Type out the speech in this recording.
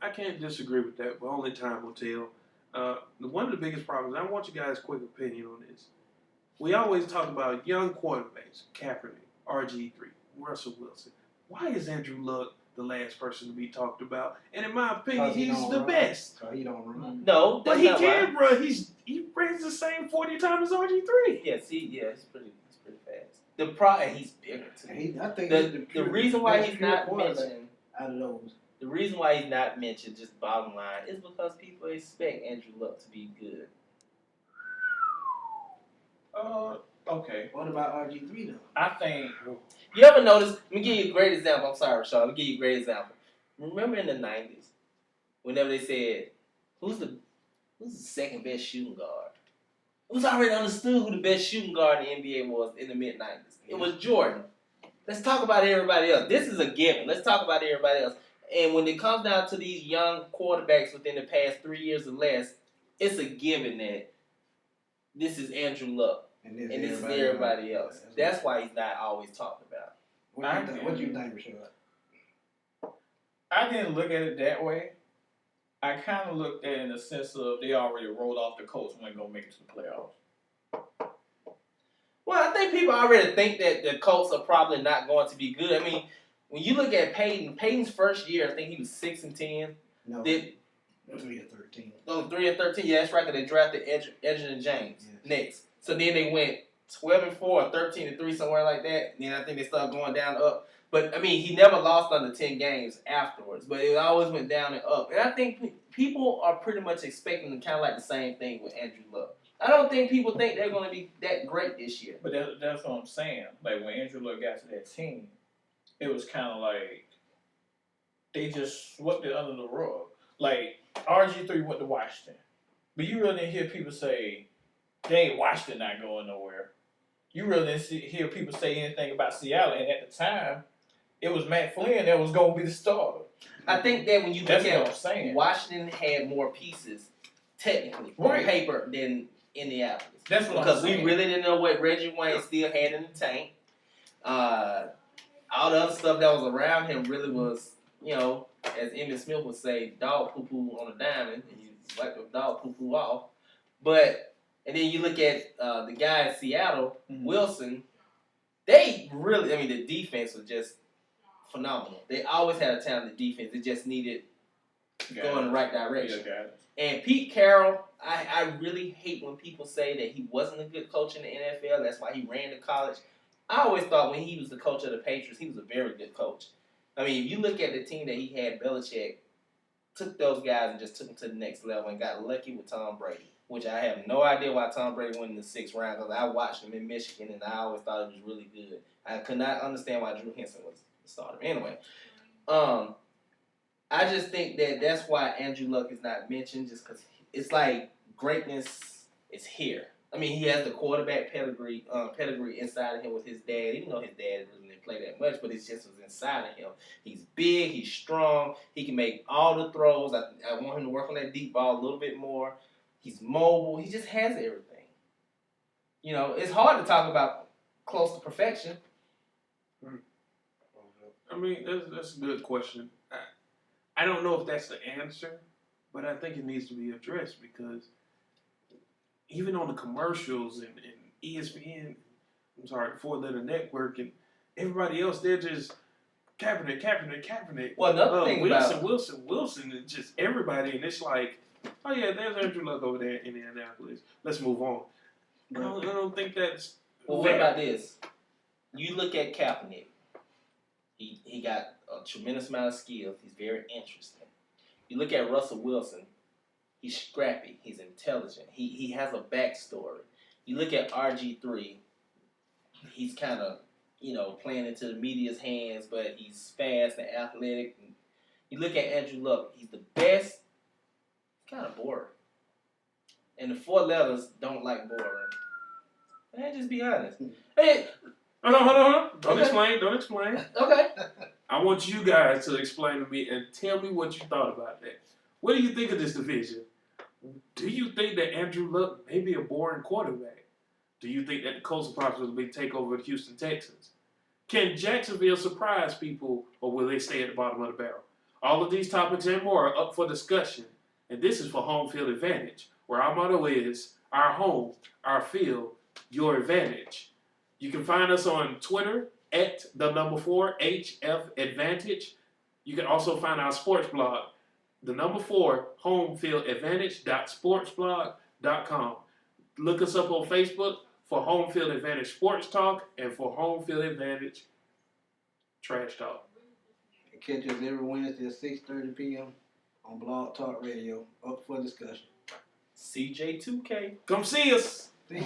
I can't disagree with that, but only time will tell. One of the biggest problems, I want you guys' quick opinion on this. We always talk about young quarterbacks, Kaepernick, RG3, Russell Wilson. Why is Andrew Luck the last person to be talked about? And in my opinion, he's the best. So he don't run. No, but he can run. He runs the same 40 times as RG3. Yes, he's pretty fast. The problem, he's bigger too. I think the reason why he's not mentioned out of those. The reason why he's not mentioned, just bottom line, is because people expect Andrew Luck to be good. Okay. What about RG3 though? I think. You ever notice? Let me give you a great example. I'm sorry, Rashad. Let me give you a great example. Remember in the 90s, whenever they said, who's the second best shooting guard? It was already understood who the best shooting guard in the NBA was in the mid-90s. It was Jordan. Let's talk about everybody else. This is a given. Let's talk about everybody else. And when it comes down to these young quarterbacks within the past 3 years or less, it's a given that this is Andrew Luck. And this is everybody else. That's why he's not always talked about. What do you think, Rashad? I didn't look at it that way. I kind of looked at it in the sense of they already rolled off the Colts when they're going to make it to the playoffs. Well, I think people already think that the Colts are probably not going to be good. I mean, when you look at Peyton's first year, I think he was 6-10. No, 3-13. Oh, 3-13. Yeah, that's right. Because they drafted Edgerrin James next. So then they went 12-4 or 13-3, somewhere like that. And then I think they started going down and up. But, I mean, he never lost under 10 games afterwards. But it always went down and up. And I think people are pretty much expecting kind of like the same thing with Andrew Luck. I don't think people think they're going to be that great this year. But that's what I'm saying. Like, when Andrew Luck got to that team, it was kind of like they just swept it under the rug. Like, RG3 went to Washington. But you really didn't hear people say, dang, Washington not going nowhere. You really didn't hear people say anything about Seattle. And at the time, it was Matt Flynn that was going to be the starter. I think that when you That's look what at I'm saying. Washington had more pieces, technically, on paper than Indianapolis. That's what because I'm saying. we really didn't know what Reggie Wayne still had in the tank. All the other stuff that was around him really was, you know, as Emmitt Smith would say, dog poo-poo on a diamond, and you wipe the dog poo-poo off. But, and then you look at the guy in Seattle, Wilson, they really, I mean, the defense was just phenomenal. They always had a talented defense. It just needed to go in the right direction. And Pete Carroll, I really hate when people say that he wasn't a good coach in the NFL. That's why he ran to college. I always thought when he was the coach of the Patriots, he was a very good coach. I mean, if you look at the team that he had, Belichick took those guys and just took them to the next level and got lucky with Tom Brady, which I have no idea why Tom Brady went in the 6th round because I watched him in Michigan and I always thought it was really good. I could not understand why Drew Henson was the starter. Anyway, I just think that that's why Andrew Luck is not mentioned, just because it's like greatness is here. I mean, he has the quarterback pedigree inside of him with his dad, even though his dad really didn't play that much, but it just was inside of him. He's big, he's strong, he can make all the throws. I want him to work on that deep ball a little bit more. He's mobile, he just has everything. You know, it's hard to talk about close to perfection. I mean, that's a good question. I don't know if that's the answer, but I think it needs to be addressed because even on the commercials and ESPN, the 4-letter network, and everybody else, they're just Kaepernick. Well, another thing Wilson, and just everybody, and it's like, oh yeah, there's Andrew Luck over there in Indianapolis. Let's move on. I don't think that's. Well, what about this? You look at Kaepernick. He got a tremendous amount of skills. He's very interesting. You look at Russell Wilson. He's scrappy. He's intelligent. He has a backstory. You look at RG3. He's kind of, you know, playing into the media's hands, but he's fast and athletic. You look at Andrew Luck. He's the best. Kind of boring. And the 4 letters don't like boring. Man, just be honest. Hey. Hold on. Don't explain. Okay. I want you guys to explain to me and tell me what you thought about that. What do you think of this division? Do you think that Andrew Luck may be a boring quarterback? Do you think that the Colts will possibly take over the Houston Texans? Can Jacksonville surprise people, or will they stay at the bottom of the barrel? All of these topics and more are up for discussion, and this is for Home Field Advantage, where our motto is our home, our field, your advantage. You can find us on Twitter at @4HF Advantage. You can also find our sports blog, 4 homefieldadvantage.sportsblog.com. Look us up on Facebook for Home Field Advantage Sports Talk and for Home Field Advantage Trash Talk. Catch us every Wednesday at 6:30 p.m. on Blog Talk Radio, up for discussion. CJ2K. Come see us. See?